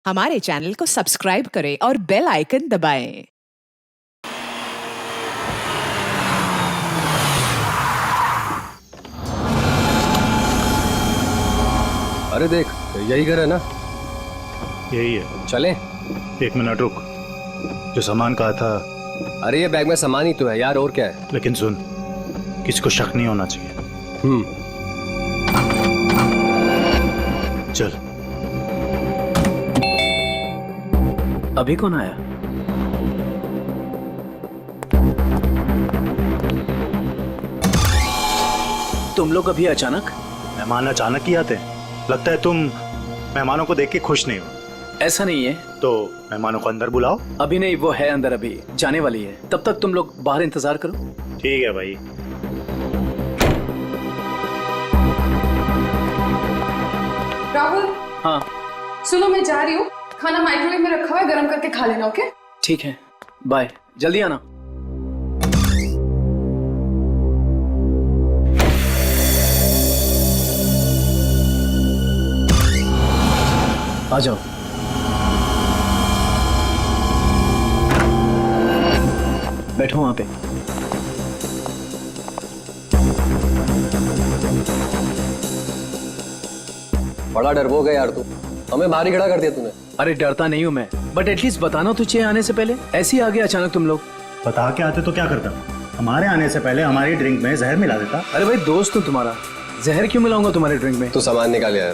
हमारे चैनल को सब्सक्राइब करें और बेल आइकन दबाएं। अरे देख, यही घर है ना? यही है। चलें? 1 मिनट रुक, जो सामान कहा था। अरे ये बैग में सामान ही तो है यार, और क्या है? लेकिन सुन, किसी को शक नहीं होना चाहिए। चल। अभी कौन आया? तुम लोग अभी अचानक? मेहमान अचानक ही आते हैं। लगता है तुम मेहमानों को देख के खुश नहीं हो। ऐसा नहीं है। तो मेहमानों को अंदर बुलाओ। अभी नहीं, वो है अंदर, अभी जाने वाली है। तब तक तुम लोग बाहर इंतजार करो। ठीक है भाई। राहुल, हाँ सुनो मैं जा रही हूँ। खाना माइक्रोवेव में रखा हुआ है, गर्म करके खा लेना। ओके? ठीक है, बाय, जल्दी आना। आ जाओ। बैठो वहां पे। बड़ा डरपोक है यार तू, हमें बाहर ही खड़ा कर दिया तूने। अरे डरता नहीं हूं मैं, बट एटलीस्ट बताना तो चाहिए आने से पहले। ऐसे ही आ गए अचानक तुम लोग। बता के आते तो क्या करता? हमारे आने से पहले हमारी ड्रिंक में जहर मिला देता। अरे भाई दोस्त हूं तुम्हारा, जहर क्यों मिलाऊंगा तुम्हारे ड्रिंक में? तू सामान निकाल यार।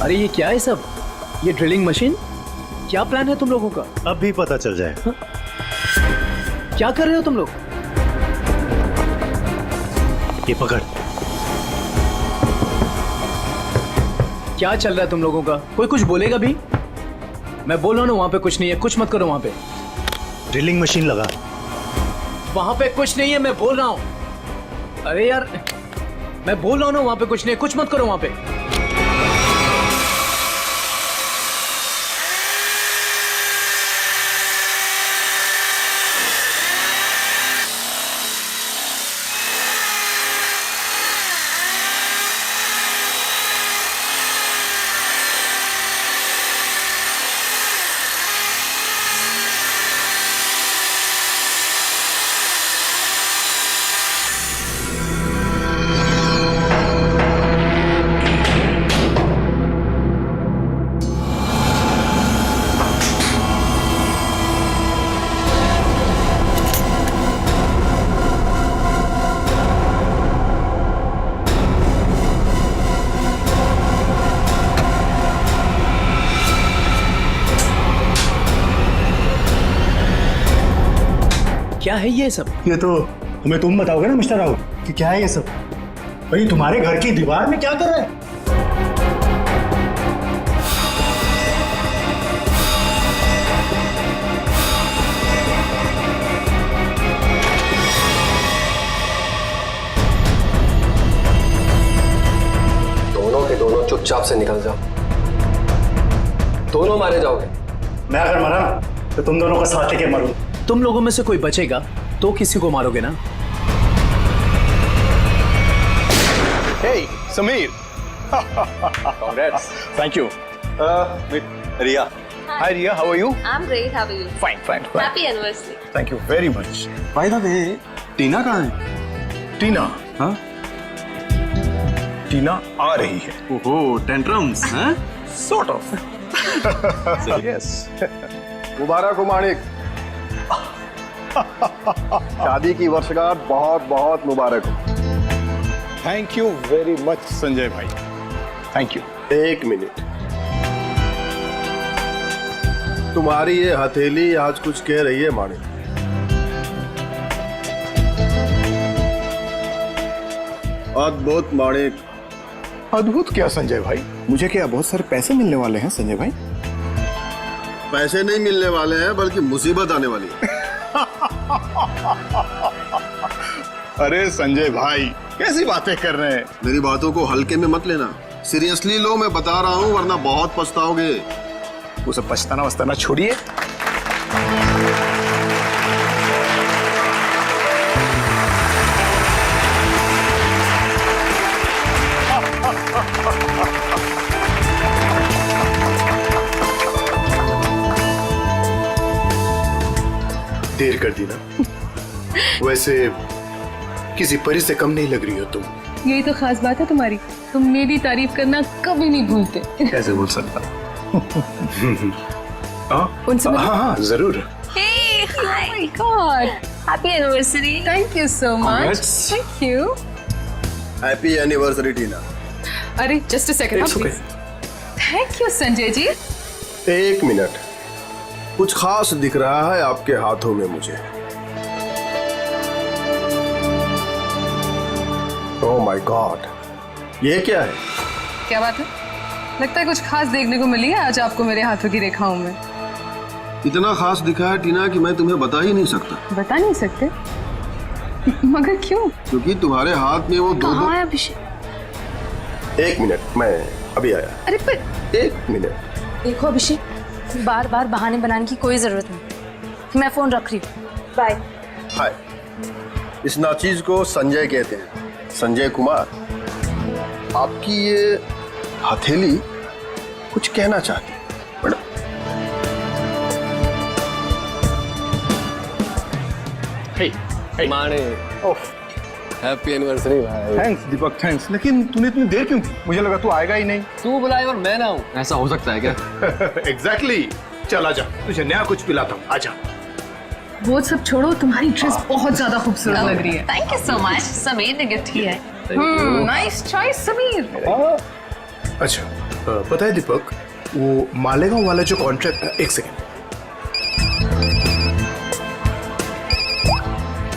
अरे ये क्या है सब? ये ड्रिलिंग मशीन? क्या प्लान है तुम लोगों का? अब भी पता चल जाएगा। क्या कर रहे हो तुम लोग? ये पकड़। क्या चल रहा है तुम लोगों का? कोई कुछ बोलेगा भी? मैं बोल रहा हूं ना, वहां पे कुछ नहीं है, कुछ मत करो वहां पे। ड्रिलिंग मशीन लगा। वहां पे कुछ नहीं है, मैं बोल रहा हूं। अरे यार, मैं बोल रहा हूं ना, वहां पे कुछ नहीं है, कुछ मत करो वहां पे। क्या है ये सब? ये तो हमें तुम बताओगे ना मिस्टर राहुल कि क्या है ये सब। भाई तुम्हारे घर की दीवार में क्या कर रहा है? दोनों के दोनों चुपचाप से निकल जाओ, दोनों मारे जाओगे। मैं अगर मरा ना तो तुम दोनों का साथ लेके मरूं। तुम लोगों में से कोई बचेगा तो किसी को मारोगे ना? Hey, Sameer. Congrats. Thank you. Ria. Hi, Ria. How are you? I'm great. How are you? Fine, fine, fine. Happy anniversary. Thank you very much. By the way, टीना कहाँ है? टीना. हाँ? टीना आ रही है. ओहो, टेंट्रम्स, हैं? Sort of. Yes. मुबारक हो माणिक. शादी की वर्षगांठ बहुत बहुत मुबारक हो. Thank you very much Sanjay भाई. Thank you. एक मिनट, तुम्हारी ये हथेली आज कुछ कह रही है माणिक. अद्भुत माणिक. अद्भुत क्या संजय भाई? मुझे क्या बहुत सारे पैसे मिलने वाले हैं संजय भाई? पैसे नहीं मिलने वाले हैं, बल्कि मुसीबत आने वाली है. अरे संजय भाई, कैसी बातें कर रहे हैं? मेरी बातों को हल्के में मत लेना, सीरियसली लो. मैं बता रहा हूँ, वरना बहुत पछताओगे. वो सब पछताना वछताना छोड़िए. देर कर दी ना। वैसे किसी परी से कम नहीं लग रही हो तुम। यही तो खास बात है तुम्हारी, तुम मेरी तारीफ करना कभी नहीं भूलते। कैसे बोल सकता? उनसे मिलो। हाँ जरूर। Hey, hi. Oh my God. Happy anniversary. Thank you so much. Congrats. Thank you. Happy anniversary Tina. अरे just a second. It's okay. Thank you Sanjay ji. एक मिनट, कुछ खास दिख रहा है आपके हाथों में मुझे। ओह माय गॉड, ये क्या है? क्या बात है? लगता है कुछ खास देखने को मिली है आज आपको मेरे हाथों की रेखाओं में। इतना खास दिखा है टीना कि मैं तुम्हें बता ही नहीं सकता। बता नहीं सकते? मगर क्यों? क्योंकि तुम्हारे हाथ में वो दो कहाँ है अभिषेक? एक मिनट, मैं अभी आया। अरे पर एक मिनट। देखो अभिषेक, बार बार बहाने बनाने की कोई जरूरत नहीं। मैं फोन रख रही हूँ। बाय। हाय, इस नाचीज को संजय कहते हैं, संजय कुमार। आपकी ये हथेली कुछ कहना चाहती है मैडम। माने हैप्पी एनिवर्सरी भाई। थैंक्स दीपक, थैंक्स। लेकिन तूने इतनी देर क्यों की? मुझे लगा तू आएगा ही नहीं। तू बुलाए और मैं ना हूँ, ऐसा हो सकता है क्या? एग्जैक्टली। चल आजा, तुझे नया कुछ पिलाता हूँ, आजा। वो सब छोड़ो, तुम्हारी ड्रेस बहुत ज्यादा खूबसूरत लग रही है। Thank you so much. Sameer ने गिफ्ट किया है। Nice choice Sameer. अच्छा, पता है दीपक, वो मालेगांव वाला जो कॉन्ट्रैक्ट, एक सेकेंड,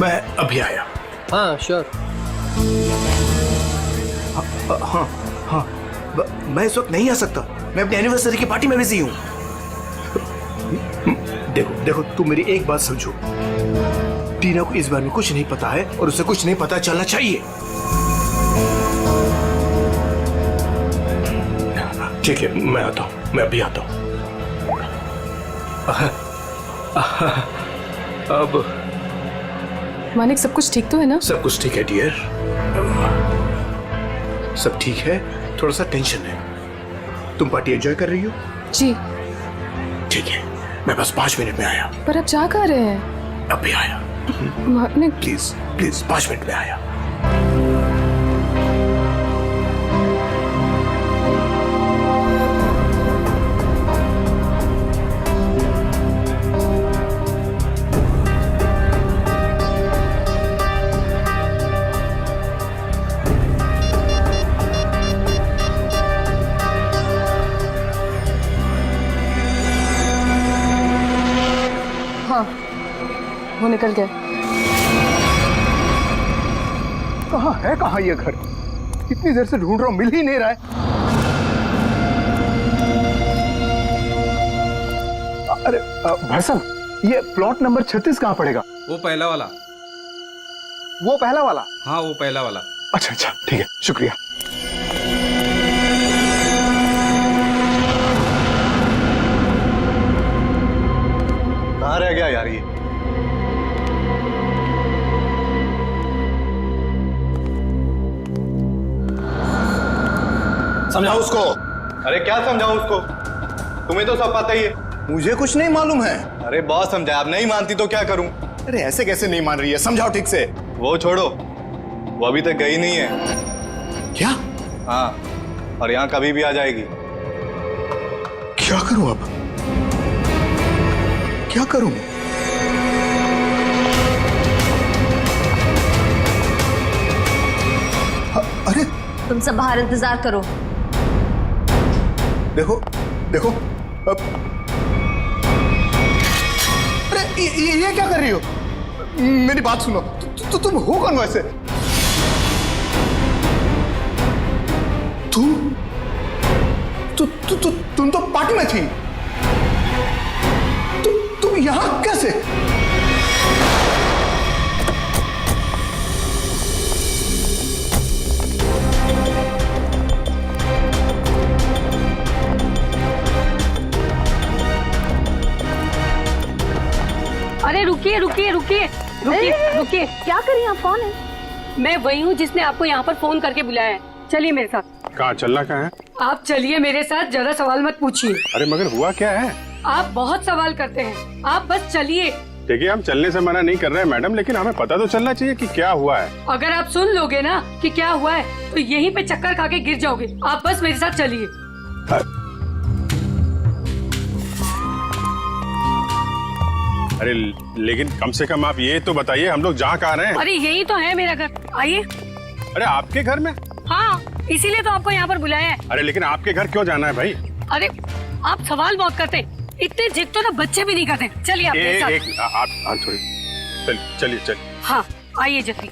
मैं अभी आया। हाँ श्योर। हाँ, मैं इस वक्त नहीं आ सकता, मैं अपनी एनिवर्सरी की पार्टी में बिजी हूँ। देखो देखो, तुम मेरी एक बात समझो, टीना को इस बारे में कुछ नहीं पता है और उसे कुछ नहीं पता चलना चाहिए। ठीक है, मैं आता हूँ, मैं अभी आता हूँ। अब मानिक, सब कुछ ठीक तो है ना? सब कुछ ठीक है डियर, सब ठीक है। थोड़ा सा टेंशन है। तुम पार्टी एंजॉय कर रही हो? जी। ठीक है, मैं बस 5 मिनट में आया। पर अब जा कर रहे हैं? अभी आया। मानिक प्लीज प्लीज, 5 मिनट में आया। हाँ, वो निकल गए। कहाँ ये घर? इतनी देर से ढूंढ रहा हूँ, मिल ही नहीं रहा है। अरे भाई साहब, ये प्लॉट नंबर 36 कहाँ पड़ेगा? वो पहला वाला। वो पहला वाला? हाँ वो पहला वाला। अच्छा अच्छा, ठीक है, शुक्रिया। कहाँ रह गया यार ये? समझाओ उसको। अरे क्या समझाऊं उसको? तुम्हें तो सब पता ही है। मुझे कुछ नहीं मालूम है। अरे बहुत समझाया, आप नहीं मानती तो क्या करूं? अरे ऐसे कैसे नहीं मान रही है, समझाओ ठीक से। वो छोड़ो, वो अभी तक गई नहीं है। क्या? हाँ, और यहाँ कभी भी आ जाएगी। क्या करूं अब? क्या करूं? अरे तुम सब बाहर इंतजार करो। देखो देखो, अब अरे ये क्या कर रही हो? मेरी बात सुनो, तुम हो कौन वैसे? तुम तो पार्टी में थी। तुम यहां कैसे? अरे रुकिए रुकिए रुकिए रुकिए रुकिए। क्या कर रही हैं आप? कौन है? मैं वही हूँ जिसने आपको यहाँ पर फोन करके बुलाया है। चलिए मेरे साथ। कहाँ चलना कहाँ है? आप चलिए मेरे साथ, ज्यादा सवाल मत पूछिए। अरे मगर हुआ क्या है? आप बहुत सवाल करते हैं, आप बस चलिए। देखिए हम चलने से मना नहीं कर रहे हैं मैडम, लेकिन हमें पता तो चलना चाहिए कि क्या हुआ है। अगर आप सुन लोगे ना कि क्या हुआ है तो यहीं पे चक्कर खा के गिर जाओगे। आप बस मेरे साथ चलिए। अरे लेकिन कम से कम आप ये तो बताइए हम लोग जा कहाँ रहे हैं? अरे यही तो है मेरा घर, आइए। अरे आपके घर में? हाँ, इसीलिए तो आपको यहाँ पर बुलाया है। अरे लेकिन आपके घर क्यों जाना है भाई? अरे आप सवाल बहुत करते, इतने जिद तो ना बच्चे भी नहीं करते। चलिए आप मेरे साथ। आप थोड़ी चलिए। हाँ आइए जल्दी।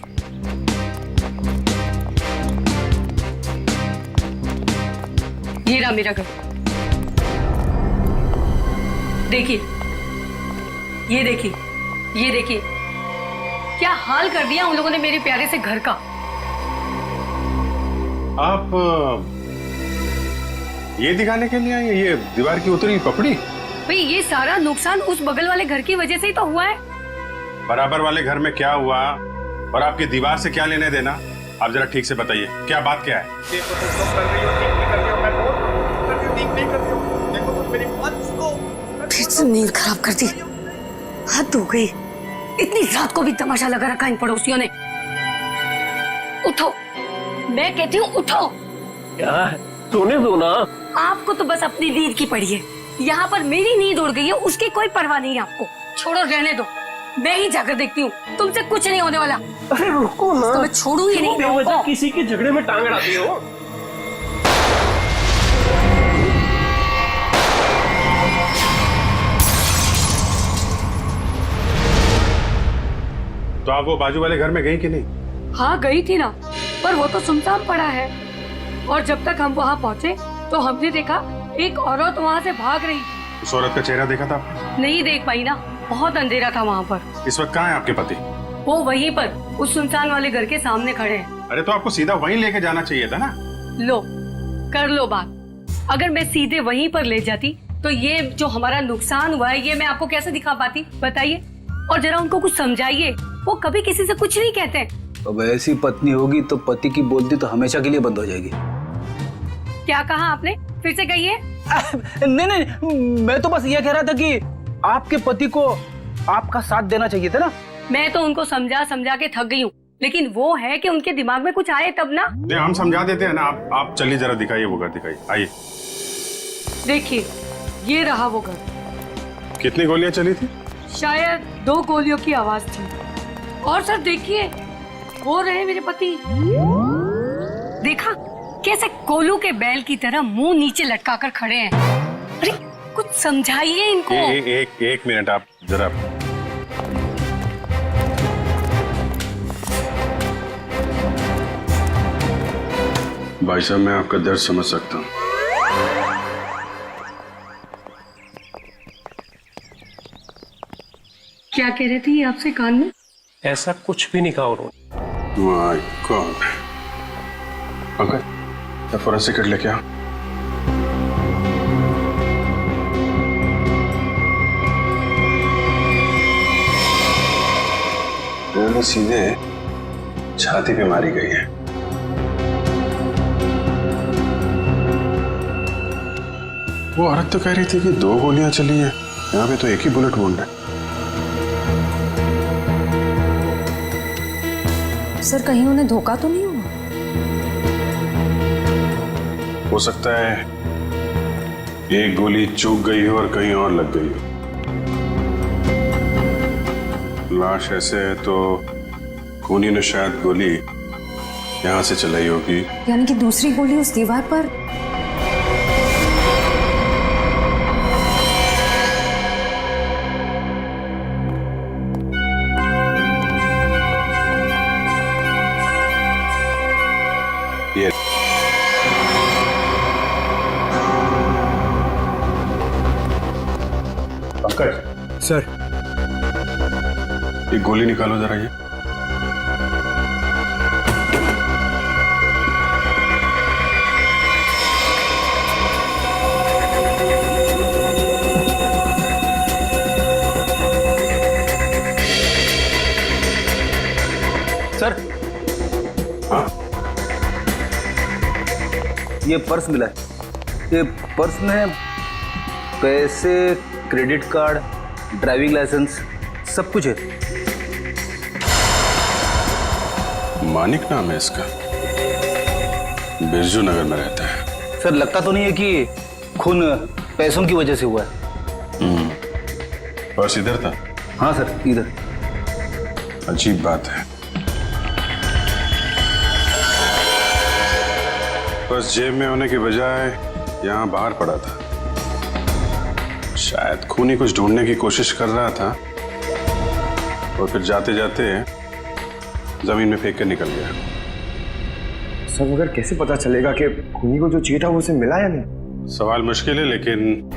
ये रहा मेरा घर, देखिए, ये देखिए, ये देखिए, क्या हाल कर दिया उन लोगों ने मेरे प्यारे से घर का। आप ये दिखाने के लिए आए हैं, ये दीवार की उतरी पपड़ी? भाई ये सारा नुकसान उस बगल वाले घर की वजह से ही तो हुआ है। बराबर वाले घर में क्या हुआ और आपकी दीवार से क्या लेने देना? आप जरा ठीक से बताइए, क्या बात क्या है? फिर से नींद खराब कर दी, हद हो गई। इतनी रात को भी तमाशा लगा रखा इन पड़ोसियों ने। उठो, मैं कहती हूँ उठो। क्या सोने दो ना। आपको तो बस अपनी नींद की पड़ी है, यहाँ पर मेरी नींद उड़ गई है, उसकी कोई परवाह नहीं है आपको। छोड़ो, रहने दो, मैं ही जाकर देखती हूँ, तुमसे कुछ नहीं होने वाला। अरे रुको ना, तो मैं छोड़ूंगी नहीं। बेवजह किसी के झगड़े में टांग अड़ाती हो। तो आप वो बाजू वाले घर में गई कि नहीं? हाँ गई थी ना, पर वो तो सुनसान पड़ा है। और जब तक हम वहाँ पहुँचे तो हमने देखा एक औरत वहाँ से भाग रही। उस औरत का चेहरा देखा था? नहीं देख पाई ना, बहुत अंधेरा था वहाँ पर। इस वक्त कहाँ है आपके पति? वो वहीं पर उस सुनसान वाले घर के सामने खड़े हैं। अरे तो आपको सीधा वहीं लेके जाना चाहिए था ना। लो, कर लो बात। अगर मैं सीधे वहीं पर ले जाती तो ये जो हमारा नुकसान हुआ है ये मैं आपको कैसे दिखा पाती, बताइए। और जरा उनको कुछ समझाइए, वो कभी किसी से कुछ नहीं कहते। अब ऐसी पत्नी होगी तो पति की बोलती तो हमेशा के लिए बंद हो जाएगी। क्या कहा आपने, फिर से कहिए। नहीं, मैं तो बस ये कह रहा था कि आपके पति को आपका साथ देना चाहिए था ना। मैं तो उनको समझा समझा के थक गई हूँ, लेकिन वो है कि उनके दिमाग में कुछ आए तब ना। नहीं, हम समझा देते हैं ना। आप चलिए जरा दिखाइए वो घर, दिखाइए, आइए। देखिए, ये रहा वो घर। कितनी गोलियां चली थी? शायद 2 गोलियों की आवाज थी। और सर देखिए, वो रहे मेरे पति। देखा कैसे कोलू के बैल की तरह मुंह नीचे लटका कर खड़े हैं। अरे कुछ समझाइए इनको। एक मिनट, आप जरा। भाई साहब, मैं आपका दर्द समझ सकता हूँ। क्या कह रहे थे ये आपसे कान में? ऐसा कुछ भी नहीं कहा उन्होंने। My God. Uncle, forensic kit लेके आओ। गोली सीधे छाती पे मारी गई है। वो औरत तो कह रही थी कि 2 गोलियां चली हैं, यहाँ पे तो एक ही बुलेट वुंड है। सर कहीं उन्हें धोखा तो नहीं हुआ? हो सकता है एक गोली चूक गई हो और कहीं और लग गई हो। लाश ऐसे है तो खूनी ने शायद गोली यहां से चलाई होगी। यानी कि दूसरी गोली उस दीवार पर। ये पंकज सर, एक गोली निकालो जरा। ये सर, हाँ, ये पर्स मिला है। ये पर्स में पैसे, क्रेडिट कार्ड, ड्राइविंग लाइसेंस सब कुछ है। मानिक नाम है इसका, बिरजू नगर में रहता है। सर लगता तो नहीं है कि खून पैसों की वजह से हुआ है। बस इधर था। हाँ सर इधर। अजीब बात है, बस जेब में होने की बजाय यहाँ बाहर पड़ा था। शायद खूनी कुछ ढूंढने की कोशिश कर रहा था और फिर जाते जाते जमीन में फेंक कर निकल गया। सब मगर कैसे पता चलेगा कि खूनी को जो चाहिए था वो उसे मिला या नहीं? सवाल मुश्किल है, लेकिन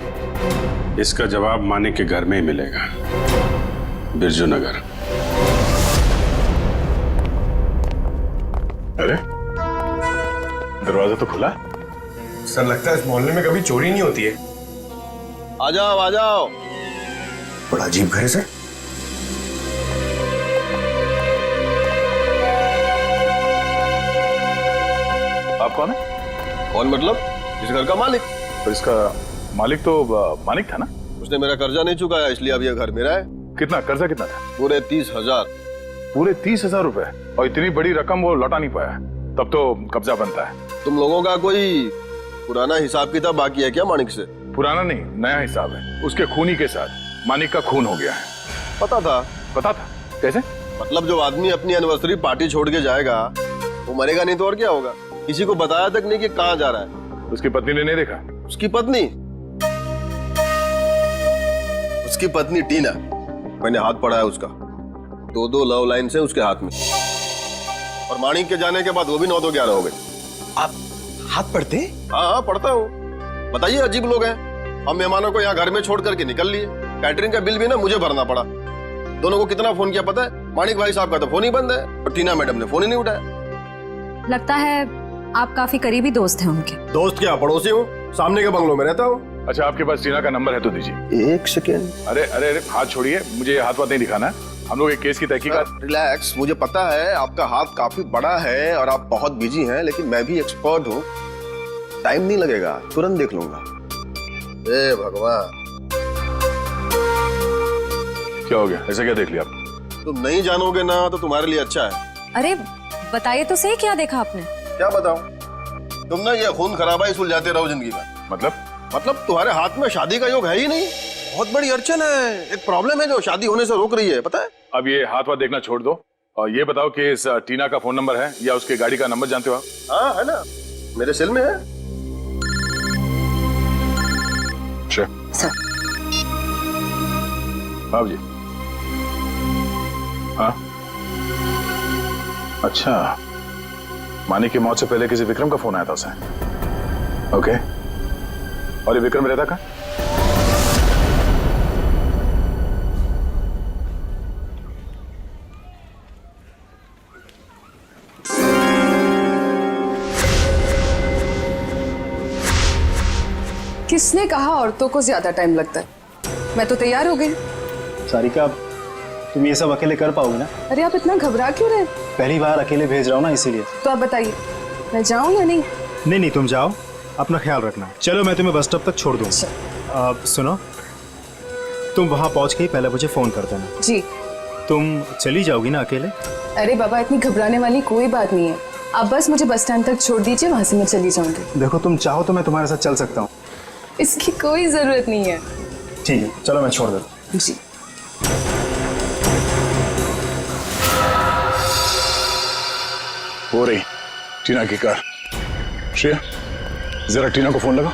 इसका जवाब मानिक के घर में ही मिलेगा, बिरजू नगर। अरे दरवाजा तो खुला। सर लगता है इस मोहल्ले में कभी चोरी नहीं होती है। आ जाओ आ जाओ। बड़ा अजीब घर है सर। आप कौन है? कौन मतलब? इस घर का मालिक। तो इसका मालिक तो मानिक था ना? उसने मेरा कर्जा नहीं चुकाया, इसलिए अब यह घर मेरा है। कितना कर्जा कितना था? पूरे 30,000। पूरे 30,000 रुपए? और इतनी बड़ी रकम वो लौटा नहीं पाया, तब तो कब्जा बनता है। तुम लोगों का कोई पुराना हिसाब किताब बाकी है क्या मानिक से? पुराना नहीं, नया हिसाब है। उसके खूनी के साथ मानिक का खून हो गया है। पता था? पता था? कैसे? मतलब जो आदमी अपनी एनिवर्सरी पार्टी छोड़ के जाएगा वो मरेगा नहीं तो और क्या होगा? किसी को बताया तक नहीं कि कहाँ जा रहा है। उसकी पत्नी ने नहीं देखा? उसकी पत्नी टीना, मैंने हाथ पढ़ा है उसका। 2 लव लाइन से उसके हाथ में, और माणिक के जाने के बाद वो भी 9-11 हो गए। आप हाथ पढ़ते? हाँ पढ़ता हूँ। बताइए, अजीब लोग हैं। हम मेहमानों को यहाँ घर में छोड़ करके निकल लिए। कैटरिंग का बिल भी ना मुझे भरना पड़ा। दोनों को कितना फोन किया पता है? माणिक भाई साहब का तो फोन ही बंद है और टीना मैडम ने फोन ही नहीं उठाया। लगता है आप काफी करीबी दोस्त हैं उनके। दोस्त क्या, पड़ोसी हूँ, सामने के बंगलों में रहता हूँ। अच्छा आपके पास टीना का नंबर है तो दीजिए। 1 सेकेंड। अरे अरे अरे हाथ छोड़िए, मुझे ये हाथ वाथ नहीं दिखाना है। हम लोग एक केस की तहकीकात। रिलैक्स, मुझे पता है आपका हाथ काफी बड़ा है और आप बहुत बिजी हैं, लेकिन मैं भी एक्सपर्ट हूँ। टाइम नहीं लगेगा, तुरंत देख लूंगा। ए भगवान, क्या हो गया? ऐसा क्या देख लिया आप? तुम नहीं जानोगे ना तो तुम्हारे लिए अच्छा है। अरे बताइए तो सही, क्या देखा आपने? क्या बताऊं? तुम ना ये खून खराबाई सुलझाते रहो जिंदगी में। मतलब तुम्हारे हाथ में शादी का योग है ही नहीं। बहुत बड़ी अड़चन है, एक प्रॉब्लम है जो शादी होने से रोक रही है, पता है? अब ये हाथ वाथ देखना छोड़ दो और ये बताओ कि इस टीना का फोन नंबर है या उसके गाड़ी का नंबर जानते हो आप? हाँ है ना, मेरे सेल में है। सर। बाबू जी। हाँ अच्छा, मानिक की मौत से पहले किसी विक्रम का फोन आया था उसे। ओके, और ये विक्रम रहता कहाँ? किसने कहा औरतों को ज्यादा टाइम लगता है? मैं तो तैयार हो गई। सारिका, तुम ये सब अकेले कर पाओगे ना? अरे आप इतना घबरा क्यों रहे? पहली बार अकेले भेज रहा हूँ ना, इसीलिए। तो आप बताइए, मैं जाऊं या नहीं? नहीं, तुम जाओ, अपना ख्याल रखना। चलो मैं तुम्हें बस स्टॉप तक छोड़ दूंगा। सुनो, तुम वहां पहुंच के ही पहले मुझे फोन कर देना। जी। तुम चली जाओगी ना अकेले? अरे बाबा, इतनी घबराने वाली कोई बात नहीं है। आप बस मुझे बस स्टैंड तक छोड़ दीजिए, वहां से मैं चली जाऊंगी। देखो, तुम चाहो तो मैं तुम्हारे साथ चल सकता हूँ। इसकी कोई जरूरत नहीं है। ठीक है, चलो मैं छोड़ देता हूँ। जी। हो रही टीना की कार। श्रेया, जरा टीना को फोन लगा।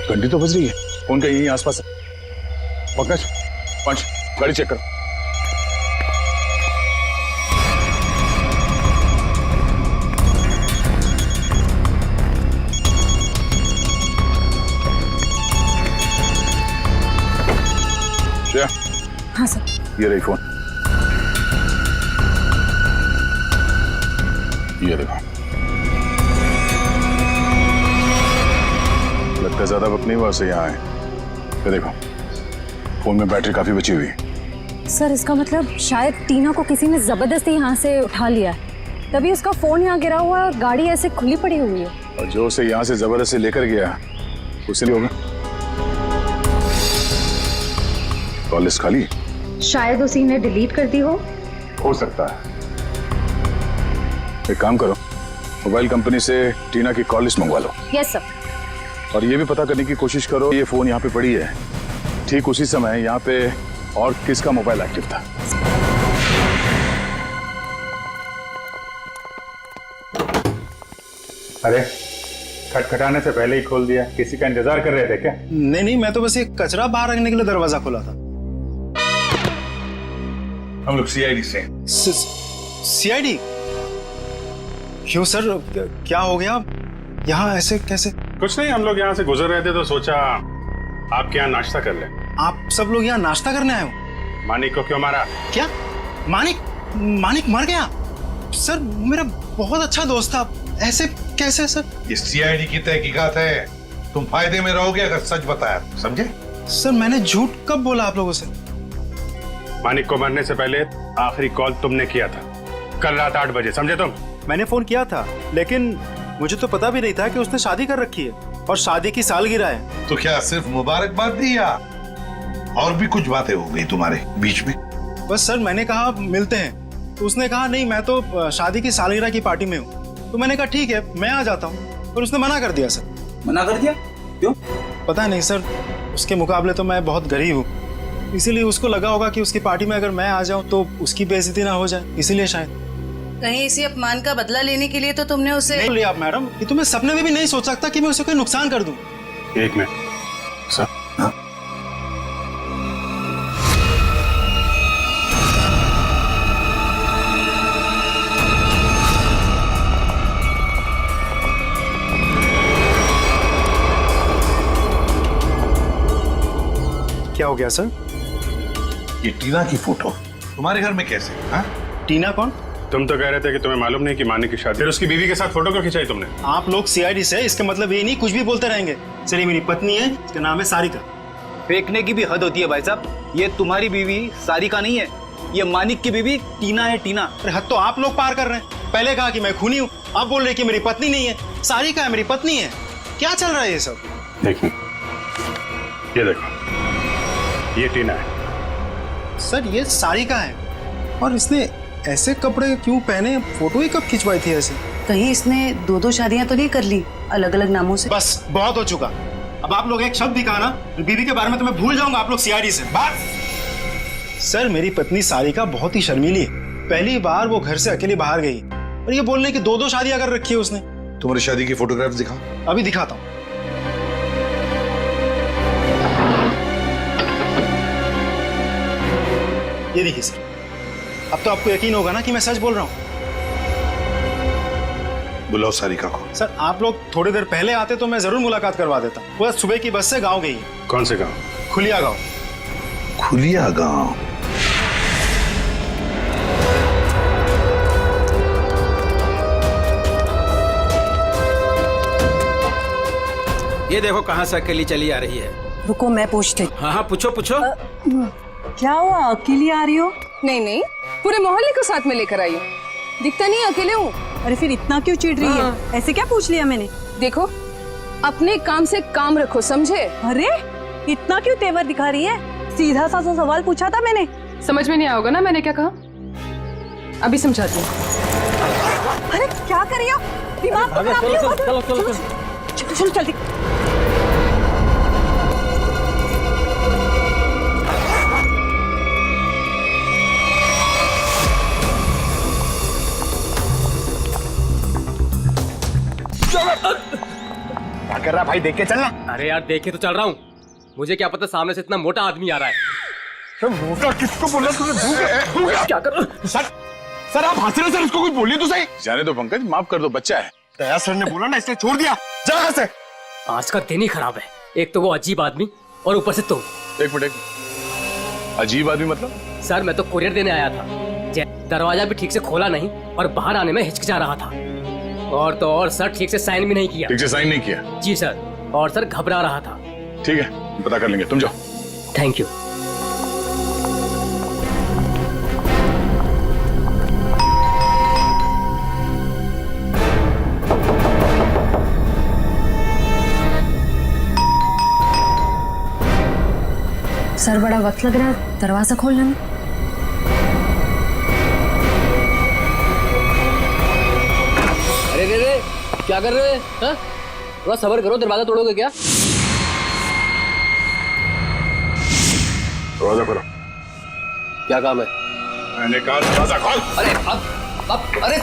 घंटी तो बज रही है, फोन का यहीं आसपास है। पंकज, पंच, गाड़ी चेक करो। श्रेया। हाँ सर। ये रही फोन, ये देखो। लगता है ज्यादा वक्त नहीं हुआ उसे यहाँ आए। ये देखो, फोन में बैटरी काफी बची हुई है। सर इसका मतलब शायद टीना को किसी ने जबरदस्ती यहाँ से उठा लिया है, तभी उसका फोन यहाँ गिरा हुआ है और गाड़ी ऐसे खुली पड़ी हुई है। और जो उसे यहाँ से जबरदस्ती लेकर गया उसे लिए होगा। कॉल लिस्ट खाली? शायद उसी ने डिलीट कर दी हो सकता है। एक काम करो, मोबाइल कंपनी से टीना की कॉल लिस्ट मंगवा लो। Yes sir. और ये भी पता करने की कोशिश करो ये फोन यहाँ पे पड़ी है, ठीक उसी समय यहाँ पे और किसका मोबाइल एक्टिव था। अरे खटखटाने से पहले ही खोल दिया, किसी का इंतजार कर रहे थे क्या? नहीं नहीं, मैं तो बस एक कचरा बाहर रखने के लिए दरवाजा खोला था। हम लोग सीआईडी से। सीआईडी? क्यों सर, क्या हो गया? यहाँ ऐसे कैसे? कुछ नहीं, हम लोग यहाँ से गुजर रहे थे तो सोचा आपके यहाँ नाश्ता कर ले। आप सब लोग यहाँ नाश्ता करने आए हो? मानिक को क्यों मारा? क्या मानिक मर गया? सर मेरा बहुत अच्छा दोस्त था, ऐसे कैसे सर? ये सीआईडी की तहकीकात है, तुम फायदे में रहोगे अगर सच बताया, समझे? सर मैंने झूठ कब बोला आप लोगों से? मानिक को मरने से पहले आखिरी कॉल तुमने किया था कल रात 8 बजे, समझे तुम? मैंने फोन किया था, लेकिन मुझे तो पता भी नहीं था कि उसने शादी कर रखी है और शादी की सालगिरह है। तो क्या सिर्फ मुबारकबाद दी या और भी कुछ बातें हो गई तुम्हारे बीच में? बस सर मैंने कहा मिलते हैं, तो उसने कहा नहीं मैं तो शादी की सालगिरह की पार्टी में हूँ। तो मैंने कहा ठीक है मैं आ जाता हूँ, पर उसने मना कर दिया सर। मना कर दिया? क्यों? पता नहीं सर, उसके मुकाबले तो मैं बहुत गरीब हूँ, इसीलिए उसको लगा होगा कि उसकी पार्टी में अगर मैं आ जाऊँ तो उसकी बेइज्जती ना हो जाए, इसीलिए शायद। कहीं इसी अपमान का बदला लेने के लिए तो तुमने उसे नहीं लिया आप मैडम, ये तो मैं सपने में भी नहीं सोच सकता कि मैं उसे कोई नुकसान कर दूं। एक मिनट सर। हाँ? क्या हो गया सर? ये टीना की फोटो तुम्हारे घर में कैसे? हाँ? टीना कौन? तुम तो कह रहे थे कि तुम्हें मालूम नहीं कि मानिक की शादी, फिर उसकी बीवी के साथ फोटो क्यों खिंचाई तुमने? आप लोग सीआईडी से, इसका मतलब ये नहीं कुछ भी बोलते रहेंगे। सर ये मेरी पत्नी है, इसका नाम है सारिका। फेंकने की भी हद होती है भाई साहब, ये तुम्हारी बीवी सारिका नहीं है, ये मानिक की बीवी टीना है। टीना? अरे हद तो आप लोग पार कर रहे हैं। पहले कहा कि मैं खूनी हूँ, अब बोल रहे कि मेरी पत्नी नहीं है। सारिका है मेरी पत्नी है, क्या चल रहा है ये सब? देखिए ये देखो, ये टीना है। सर ये सारिका है, और इसने ऐसे कपड़े क्यों पहने? फोटो ही कब खिंचवाई थी ऐसे? कहीं इसने 2 शादियां तो नहीं कर ली अलग अलग नामों से? बस बहुत हो चुका। अब आप लोग एक शब्द भी कहा ना बीवी के बारे में तो मैं भूल जाऊंगा आप लोग सीआईडी से। बस सर मेरी पत्नी सारिका बहुत ही शर्मीली है, पहली बार वो घर से अकेली बाहर गई और ये बोलने की 2 शादियां कर रखी है उसने। तुम्हारी शादी की फोटोग्राफ दिखा। अभी दिखाता हूँ। ये देखिए सर, अब तो आपको यकीन होगा ना कि मैं सच बोल रहा हूँ। बुलाओ सारिका को। सर आप लोग थोड़ी देर पहले आते तो मैं जरूर मुलाकात करवा देता। वो सुबह की बस से गांव गई है। कौन से गांव? खुलिया गांव। खुलिया गांव? ये देखो कहाँ से अकेली चली आ रही है। रुको मैं पूछती हूँ। हाँ हाँ पूछो पूछो। क्या हुआ, अकेली आ रही हो? नहीं नहीं, पूरे मोहल्ले को साथ में लेकर आई हूँ। दिखता नहीं अकेले हूँ। अरे फिर इतना क्यों चिढ़ रही है? ऐसे क्या पूछ लिया मैंने? देखो अपने काम से काम रखो, समझे? अरे इतना क्यों तेवर दिखा रही है? सीधा सा सवाल पूछा था मैंने। समझ में नहीं आओगे ना मैंने क्या कहा? अभी समझाती हूँ। अरे क्या कर रही हो? दिमाग को खराब नहीं होगा? चलो चलो चलो चलो जल्दी। क्या कर रहा भाई, देख के चलना। अरे यार देखे तो चल रहा हूँ, मुझे क्या पता सामने से इतना मोटा आदमी आ रहा है। तो मोटा किसको बोला तुमने? क्या कर? सर आप हंस रहे, सर उसको कुछ बोलिए तो सही। जाने दो पंकज, माफ कर दो, बच्चा है। दया सर ने बोला ना इसलिए छोड़ दिया। जा यहाँ से। आज का दिन ही खराब है, एक तो वो अजीब आदमी और ऊपर से तुम। एक मिनट, अजीब आदमी मतलब? सर मैं तो कुरियर देने आया था, दरवाजा भी ठीक से खोला नहीं और बाहर आने में हिचकिचा रहा था। और तो और सर ठीक से साइन भी नहीं किया। ठीक से साइन नहीं किया? जी सर, और सर घबरा रहा था। ठीक है पता कर लेंगे, तुम जाओ। Thank you. सर बड़ा वक्त लग रहा है दरवाजा खोलने में। अरे रे रे, क्या कर रहे हैं? थोड़ा सब्र करो, दरवाजा तोड़ोगे क्या? दरवाजा खोलो। क्या काम है? मैंने कहा दरवाजा खोल। अरे अब अरे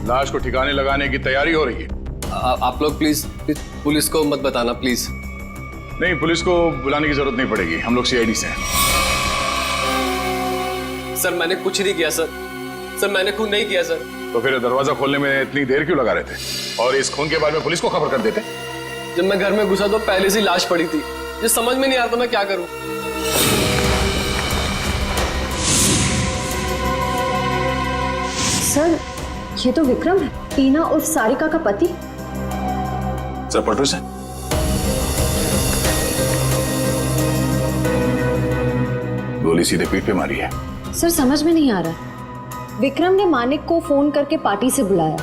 लाश को ठिकाने लगाने की तैयारी हो रही है। आप लोग प्लीज पुलिस को मत बताना प्लीज। नहीं, पुलिस को बुलाने की जरूरत नहीं पड़ेगी, हम लोग सीआईडी से हैं। सर मैंने कुछ नहीं किया सर, मैंने खून नहीं किया सर। तो फिर दरवाजा खोलने में इतनी देर क्यों लगा रहे थे? और इस खून के बारे में पुलिस को खबर कर देते। जब मैं घर में घुसा तो पहले से लाश पड़ी थी, ये समझ में नहीं आता मैं क्या करूं। सर ये तो विक्रम है, टीना उर्फ सारिका का पति। सर पटो से गोली सीधे पीठ पे मारी है। सर समझ में नहीं आ रहा, विक्रम ने मानिक को फोन करके पार्टी से बुलाया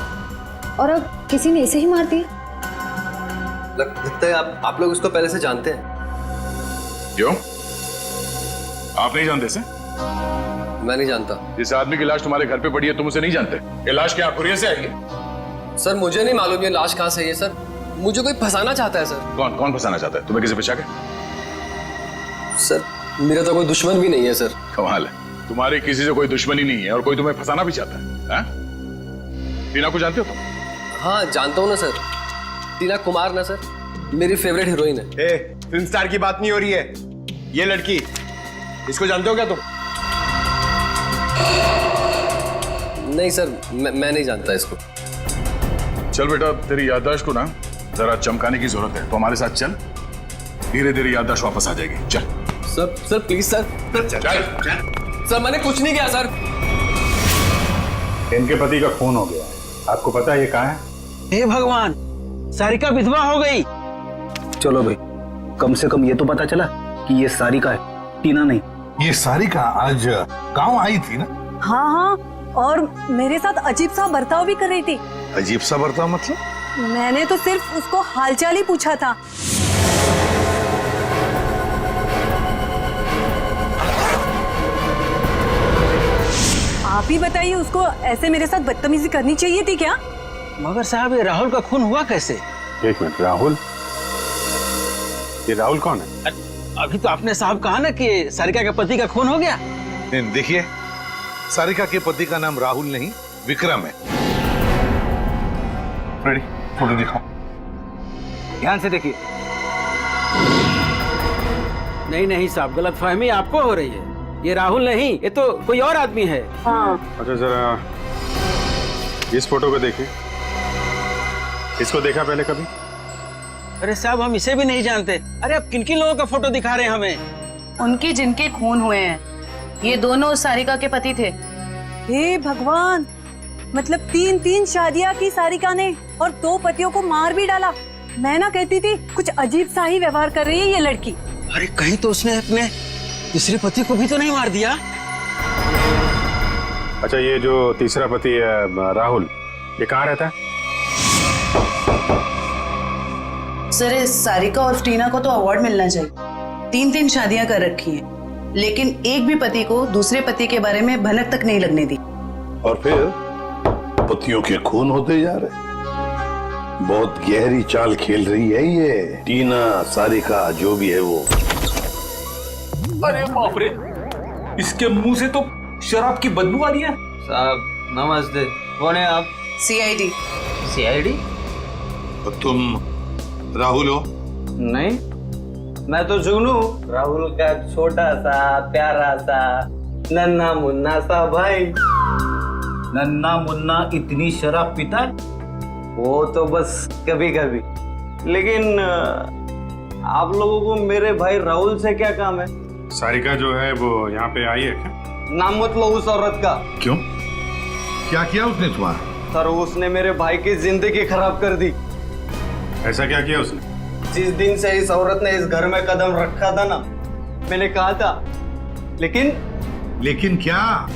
और अब किसी ने इसे ही मार दिया। लगता है आप लोग उसको पहले से जानते हैं। क्यों? आप नहीं जानते से? मैं नहीं जानता। जिस आदमी की लाश तुम्हारे घर पे पड़ी है तुम उसे नहीं जानते? ये लाश क्या कुरियर से आई है? सर मुझे नहीं मालूम ये लाश कहाँ से है सर, मुझे कोई फंसाना चाहता है सर। कौन फंसाना चाहता है तुम्हें? किसी पे शक है? सर मेरा तो कोई दुश्मन भी नहीं है सर। कमाल है, तुम्हारी किसी से कोई दुश्मनी नहीं है और कोई तुम्हें फंसाना भी चाहता है? टीना को जानते हो तुम? हाँ जानता हूँ ना सर, टीना कुमार ना सर, मेरी फेवरेट हीरोइन है। फिल्म स्टार की बात नहीं हो रही है, ये लड़की, इसको जानते हो क्या तुम? नहीं सर, मैं नहीं जानता इसको। चल बेटा, तेरी याददाश्त को ना जरा चमकाने की जरूरत है, तो हमारे साथ चल, धीरे धीरे याददाश्त वापस आ जाएगी। चल सर प्लीज सर। सर मैंने कुछ नहीं किया सर। इनके पति का खून हो गया, आपको पता है ये कहाँ है? हे भगवान, सारिका विधवा हो गई। चलो भाई, कम से कम ये तो पता चला कि ये सारिका है, टीना नहीं। ये सारिका आज गांव आई थी ना? हाँ, और मेरे साथ अजीब सा बर्ताव भी कर रही थी। अजीब सा बर्ताव मतलब? मैंने तो सिर्फ उसको हालचाल ही पूछा था। आप ही बताइए, उसको ऐसे मेरे साथ बदतमीजी करनी चाहिए थी क्या? मगर साहब, ये राहुल का खून हुआ कैसे? एक मिनट, राहुल? ये राहुल कौन है? अभी तो आपने साहब कहा ना कि सारिका के पति का खून हो गया। देखिए, सारिका के पति का नाम राहुल नहीं विक्रम है। रेडी, फोटो दिखाओ। ध्यान से देखिए। नहीं साहब, गलतफहमी आपको हो रही है, ये राहुल नहीं, ये तो कोई और आदमी है। हाँ। अच्छा जरा इस फोटो को देखिए, इसको देखा पहले कभी? अरे साहब, हम इसे भी नहीं जानते। अरे अब किन लोगों का फोटो दिखा रहे हैं हमें? उनके जिनके खून हुए हैं, ये दोनों सारिका के पति थे। हे भगवान, मतलब 3 शादियां की सारिका ने और 2 पतियों को मार भी डाला। मैं ना कहती थी कुछ अजीब सा ही व्यवहार कर रही है ये लड़की। अरे कहीं तो उसने अपने दूसरे पति को भी तो नहीं मार दिया? अच्छा, ये जो तीसरा पति है राहुल, ये कहाँ रहता है? सर सारिका और टीना को तो अवार्ड मिलना चाहिए, 3 शादियां कर रखी हैं, लेकिन एक भी पति को दूसरे पति के बारे में भनक तक नहीं लगने दी। और फिर पतियों के खून होते जा रहे। बहुत गहरी चाल खेल रही है ये टीना, सारिका, जो भी है वो। अरे बाप रे, इसके मुंह से तो शराब की बदबू आ रही है। साहब नमस्ते, कौन है आप? सीआईडी। सीआईडी? तो तुम राहुल हो? नहीं, मैं तो जुगनू, राहुल का छोटा सा प्यारा सा नन्ना मुन्ना सा भाई। नन्ना मुन्ना इतनी शराब पीता है? वो तो बस कभी कभी, लेकिन आप लोगों को मेरे भाई राहुल से क्या काम है? सारिका जो है वो यहाँ पे आई है क्या? नाम मत लो उस औरत का। क्यों? क्या किया उसने तुम्हारा? सर उसने मेरे भाई की जिंदगी खराब कर दी। ऐसा क्या किया उसने? जिस दिन से इस औरत ने इस घर में कदम रखा था ना, मैंने कहा था, लेकिन क्या?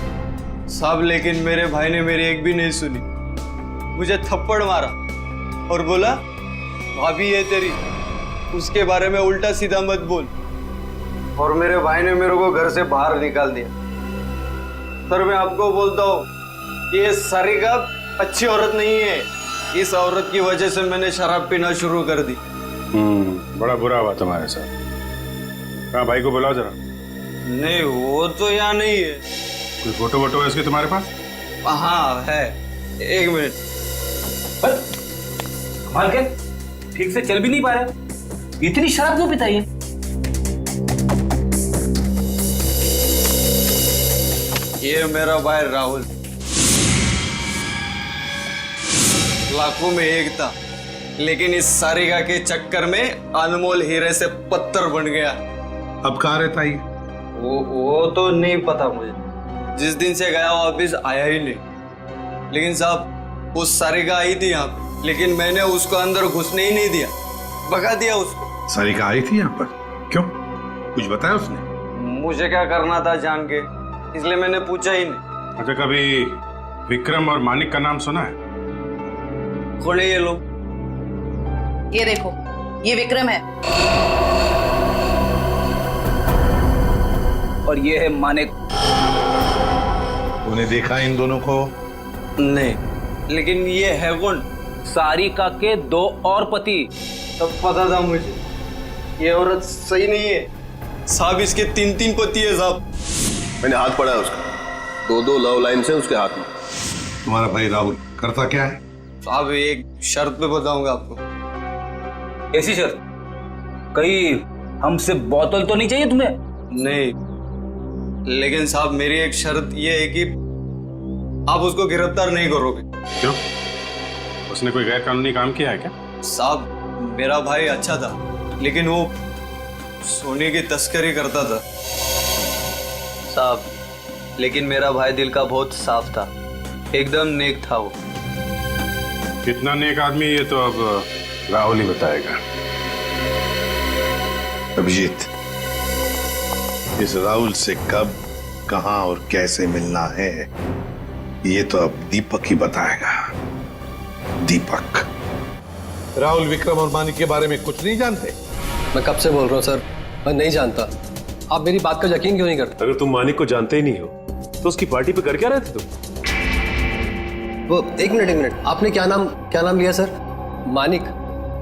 सब लेकिन मेरे भाई ने मेरी एक भी नहीं सुनी, मुझे थप्पड़ मारा, और बोला भाभी है तेरी, उसके बारे में उल्टा सीधा मत बोल। और मेरे भाई ने मेरे को घर से बाहर निकाल दिया। सर मैं आपको बोलता हूँ ये सारिका अच्छी औरत नहीं है। इस औरत की वजह से मैंने शराब पीना शुरू कर दी। बड़ा बुरा हुआ तुम्हारे साथ। कहाँ भाई को बुलाओ जरा। नहीं वो तो यहाँ नहीं है। कोई फोटो वोटो है इसके तुम्हारे पास? हाँ है, एक मिनट। कमाल के ठीक से चल भी नहीं पा रहे, इतनी शराब क्यों पिताई है? ये मेरा भाई राहुल, लाखों में एक था, लेकिन इस सारिका के चक्कर में अनमोल हीरे से पत्थर बन गया। अब कहाँ रहता है? वो तो नहीं पता मुझे। जिस दिन से गया वापिस आया ही नहीं। लेकिन साहब उस सारिका आई थी यहाँ पे, लेकिन मैंने उसको अंदर घुसने ही नहीं दिया, भगा दिया उसको। सारिका आई थी यहाँ पर? क्यों, कुछ बताया उसने? मुझे क्या करना था जान के, इसलिए मैंने पूछा ही नहीं। अच्छा, कभी विक्रम और मानिक का नाम सुना है? कौन है ये लोग? ये देखो, ये विक्रम है और ये है मानिक। उन्हें देखा इन दोनों को? नहीं, लेकिन ये है कौन? सारिका के 2 और पति। तब पता था मुझे ये औरत सही नहीं है साहब। इसके 3 पति है साहब। मैंने हाथ पड़ा है उसका, 2 लव लाइन से उसके हाथ में। तुम्हारा भाई राहुल करता क्या है? साहब एक शर्त पे बताऊंगा आपको। ऐसी शर्त? कहीं हमसे बोतल तो नहीं चाहिए तुम्हें? नहीं, लेकिन साहब मेरी एक शर्त ये है कि आप उसको गिरफ्तार नहीं करोगे। क्यों, उसने कोई गैर कानूनी काम किया है क्या? साहब मेरा भाई अच्छा था, लेकिन वो सोने की तस्करी करता था साहब। लेकिन मेरा भाई दिल का बहुत साफ था, एकदम नेक था वो। कितना नेक आदमी ये तो अब राहुल ही बताएगा। अभिजीत, इस राहुल से कब, कहां और कैसे मिलना है ये तो अब दीपक ही बताएगा। दीपक। राहुल विक्रम और मानिक के बारे में कुछ नहीं जानते? मैं कब से बोल रहा हूँ सर, मैं नहीं जानता। आप मेरी बात का यकीन क्यों नहीं करते? अगर तुम मानिक को जानते ही नहीं हो तो उसकी पार्टी पे कर क्या रहे थे तुम? वो एक मिनट, आपने क्या नाम लिया सर? मानिक?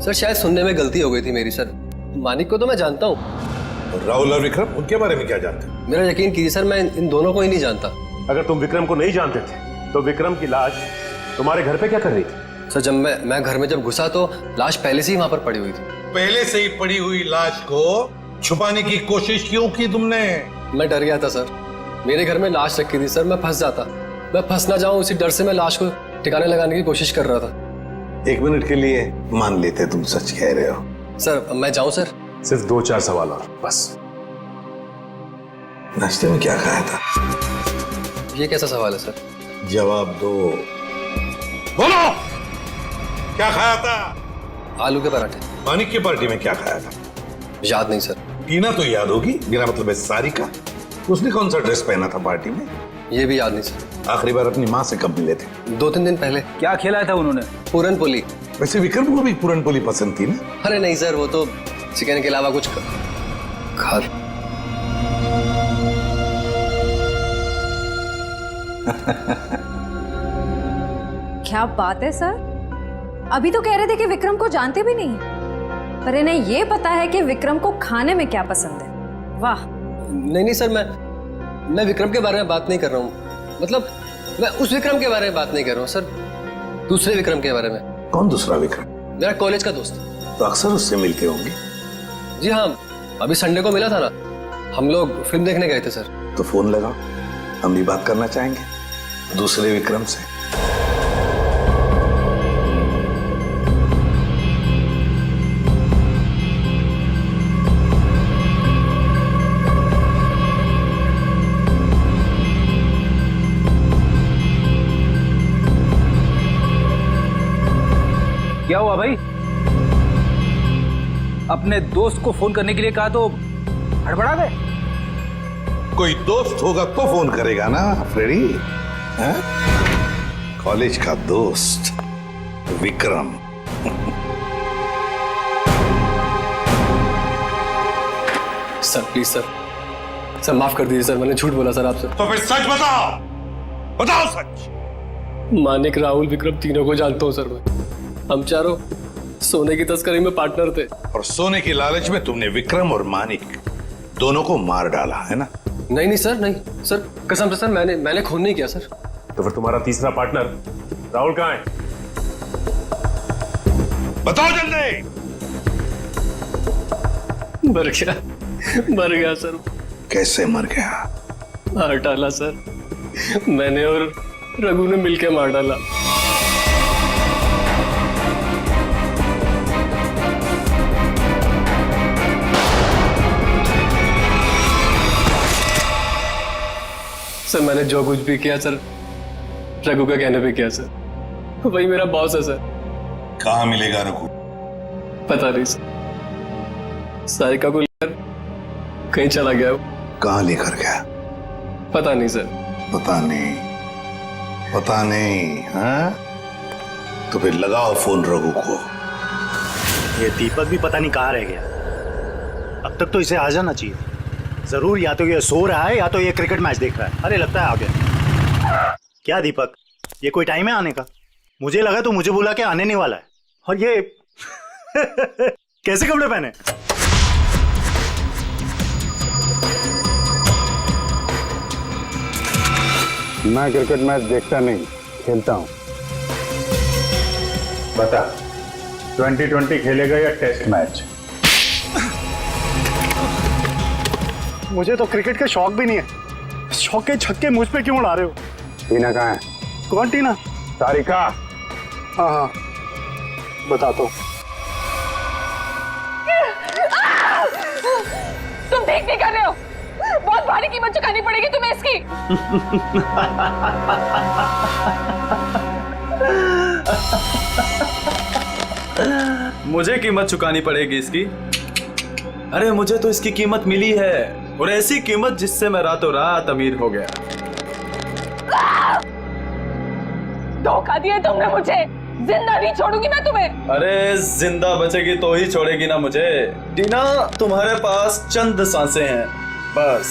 सर शायद सुनने में गलती हो गई थी मेरी सर। मानिक को तो मैं जानता हूँ। राहुल और विक्रम, उनके बारे में क्या जानते? मेरा यकीन कीजिए सर, मैं इन दोनों को ही नहीं जानता। अगर तुम विक्रम को नहीं जानते थे तो विक्रम की लाश तुम्हारे घर पे क्या कर रही थी? सर जब मैं घर में जब घुसा तो लाश पहले से ही वहां पर पड़ी हुई थी। पहले से ही पड़ी हुई लाश को छुपाने की कोशिश क्यों की तुमने? मैं डर गया था सर, मेरे घर में लाश रखी थी सर, मैं फंस जाता, मैं फंस ना जाऊं इसी डर से मैं लाश को ठिकाने लगाने की कोशिश कर रहा था। 1 मिनट के लिए मान लेते तुम सच कह रहे हो। सर मैं जाऊं सर? सिर्फ 2-4 सवाल और बस। नाश्ते में क्या खाया था? ये कैसा सवाल है सर? जवाब दो। बोलो, क्या खाया था? आलू के पराठे। मानिक की पार्टी में क्या खाया था? याद नहीं सर। टीना तो याद होगी, मेरा मतलब है सारिका। उसने कौन सा ड्रेस पहना था पार्टी में? ये भी याद नहीं सर। आखिरी बार अपनी माँ से कब मिले थे? 2-3 दिन पहले। क्या खिलाया था उन्होंने? पूरन पोली। वैसे विक्रम को भी पूरन पोली पसंद थी ना? अरे नहीं सर, वो तो चिकन के अलावा कुछ खा। क्या बात है सर, अभी तो कह रहे थे कि विक्रम को जानते भी नहीं, पर इन्हें ये पता है कि विक्रम को खाने में क्या पसंद है। वाह। नहीं सर, मैं विक्रम के बारे में बात नहीं कर रहा हूँ। मतलब मैं उस विक्रम के बारे में बात नहीं कर रहा हूँ सर, दूसरे विक्रम के बारे में। कौन दूसरा विक्रम? मेरा कॉलेज का दोस्त। तो अक्सर उससे मिलते होंगे? जी हाँ, अभी संडे को मिला था ना, हम लोग फिल्म देखने गए थे सर। तो फोन लगाओ, हम भी बात करना चाहेंगे दूसरे विक्रम से। क्या हुआ भाई? अपने दोस्त को फोन करने के लिए कहा तो हड़बड़ा गए? कोई दोस्त होगा तो फोन करेगा ना फ्रेडी। कॉलेज का दोस्त Vikram. Sir please sir, sir माफ कर दीजिए सर, मैंने झूठ बोला सर आपसे। तो फिर सच बताओ, बताओ सच। मानिक, राहुल, विक्रम तीनों को जानता हूँ सर मैं। हम चारों सोने की तस्करी में पार्टनर थे। और सोने की लालच में तुमने विक्रम और मानिक दोनों को मार डाला है ना? नहीं सर, नहीं सर, कसम से सर, मैंने खून नहीं किया सर। तो फिर तुम्हारा तीसरा पार्टनर राहुल कहाँ है? बताओ जल्दी। मर गया सर। कैसे मर गया? मार डाला सर, मैंने और रघु ने मिलकर मार डाला। सर मैंने जो कुछ भी किया सर रघु का कहने पे किया सर, वही मेरा बॉस है सर। कहाँ मिलेगा रघु? पता नहीं सर, सारिका को लेकर कहीं चला गया। कहाँ लेकर गया? पता नहीं सर। पता नहीं हाँ? तो फिर लगाओ फोन रघु को। ये दीपक भी पता नहीं कहाँ रह गया। अब तक तो इसे आ जाना चाहिए। जरूर या तो ये सो रहा है या तो ये क्रिकेट मैच देख रहा है। अरे लगता है आ गया। क्या दीपक, ये कोई टाइम है आने का? मुझे लगा तो मुझे बुला के आने नहीं वाला है। और ये कैसे कपड़े पहने? मैं क्रिकेट मैच देखता नहीं, खेलता हूं। बता, 2020 खेलेगा या टेस्ट मैच? मुझे तो क्रिकेट का शौक भी नहीं है। शौक के छक्के मुझ पे क्यों उड़ा रहे हो? टीना कहाँ है? कौन टीना? सारिका। हाँ बताता हूँ। तुम ठीक नहीं कर रहे हो, बहुत भारी कीमत चुकानी पड़ेगी तुम्हें इसकी। मुझे कीमत चुकानी पड़ेगी इसकी? अरे मुझे तो इसकी कीमत मिली है, और ऐसी कीमत जिससे मैं रातों रात अमीर हो गया। धोखा दिया तुमने मुझे, जिंदा नहीं छोड़ूंगी मैं तुम्हें। अरे जिंदा बचेगी तो ही छोड़ेगी ना मुझे। टीना, तुम्हारे पास चंद सांसें हैं बस।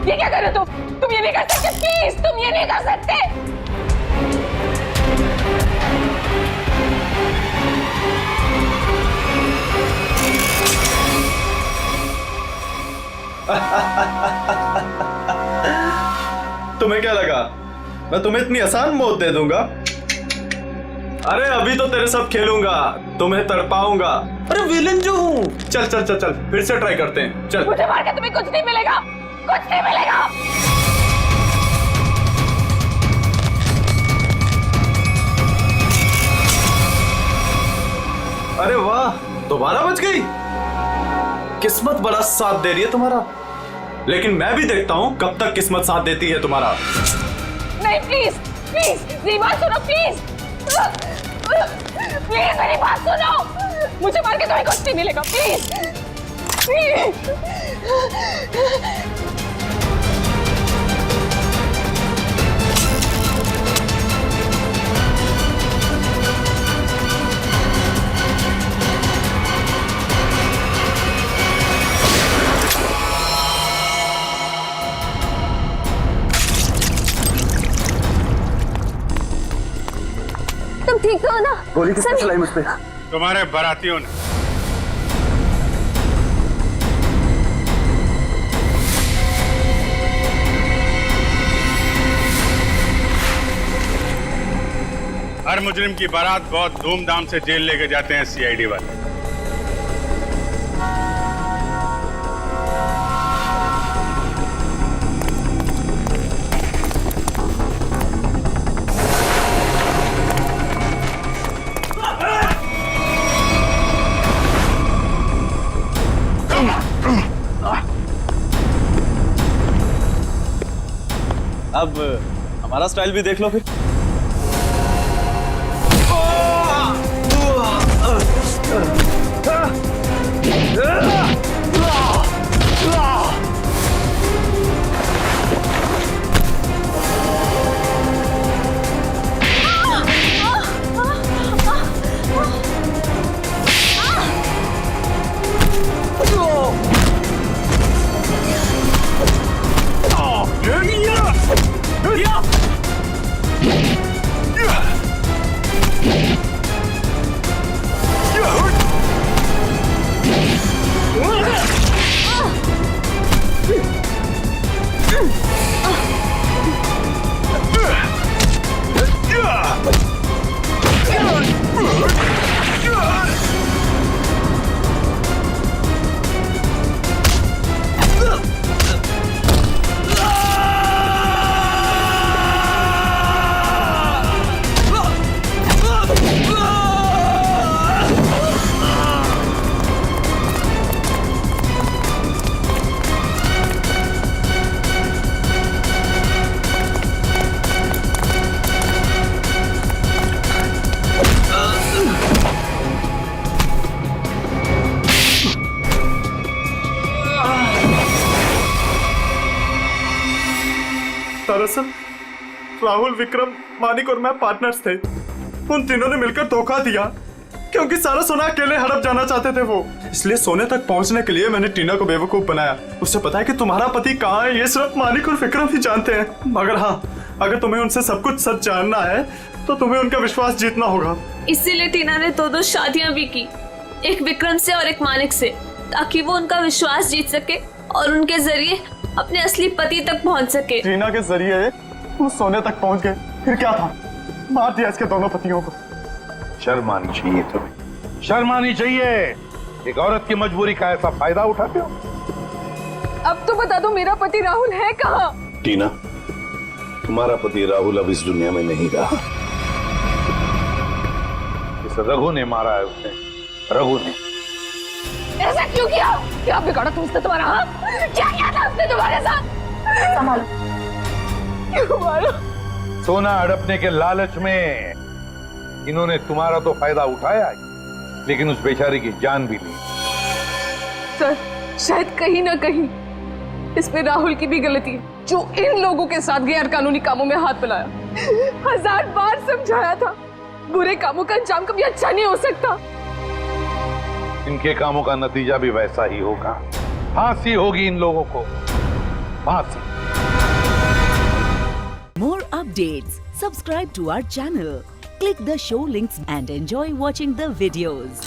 ये क्या कर रहे हो तुम ये नहीं कर सकते, प्लीज तुम ये नहीं कर सकते। तुम्हें क्या लगा मैं तुम्हें इतनी आसान मौत दे दूंगा? अरे अभी तो तेरे साथ खेलूंगा, तुम्हें तड़पाऊंगा। अरे विलन जो हूँ। चल चल चल चल, फिर से ट्राई करते हैं। चल। मुझे मार के तुम्हें कुछ नहीं मिलेगा, कुछ नहीं मिलेगा। अरे वाह, दोबारा बच गई। किस्मत बड़ा साथ दे रही है तुम्हारा, लेकिन मैं भी देखता हूं कब तक किस्मत साथ देती है तुम्हारा। नहीं प्लीज प्लीज मेरी बात सुनो, प्लीज प्लीज मेरी बात सुनो। मुझे मार के तुम्हें कुछ नहीं मिलेगा, प्लीज प्लीज। तुम ठीक तो हो ना? गोली किसने चलाई मुझ पे? तुम्हारे बारातियों ने। हर मुजरिम की बारात बहुत धूमधाम से जेल लेके जाते हैं सीआईडी वाले। अब हमारा स्टाइल भी देख लो फिर। दरअसल राहुल, विक्रम, मानिक और मैं पार्टनर्स थे। उन तीनों ने मिलकर धोखा दिया क्योंकि सारा सोना अकेले हड़प जाना चाहते थे वो। इसलिए सोने तक पहुंचने के लिए मैंने टीना को बेवकूफ बनाया। उसे पता है कि तुम्हारा पति कहाँ है, ये सिर्फ मानिक और विक्रम ही जानते हैं। मगर हाँ, अगर तुम्हें उनसे सब कुछ सच जानना है तो तुम्हें उनका विश्वास जीतना होगा। इसीलिए टीना ने दो शादियां भी की, एक विक्रम से और एक मानिक से, ताकि वो उनका विश्वास जीत सके और उनके जरिए अपने असली पति तक पहुंच सके। टीना के जरिए वो सोने तक पहुंच गए, फिर क्या था, मार दिया इसके दोनों पतियों को। शर्म आनी चाहिए तुम्हें, शर्म आनी चाहिए। एक औरत की मजबूरी का ऐसा फायदा उठाते हो। अब तो बता दो मेरा पति राहुल है कहाँ? टीना, तुम्हारा पति राहुल अब इस दुनिया में नहीं रहा। इस रघु ने मारा है उसे, रघु ने। ऐसा क्यों किया? क्या बिगाड़ा तुमसे तुम्हारा? हाँ? क्या किया था उसने तुम्हारे साथ? संभालो। क्यों मारा? सोना हड़पने के लालच में इन्होंने तुम्हारा तो फायदा उठाया, लेकिन उस बेचारी की जान भी ली। सर, शायद कहीं ना कहीं इसमें राहुल की भी गलती है, जो इन लोगों के साथ गैर कानूनी कामों में हाथ मिलाया। 1000 बार समझाया था, बुरे कामों का अंजाम कभी अच्छा नहीं हो सकता। इनके कामों का नतीजा भी वैसा ही होगा, फांसी होगी इन लोगों को, फांसी। More updates. Subscribe to our channel. Click the show links and enjoy watching the videos.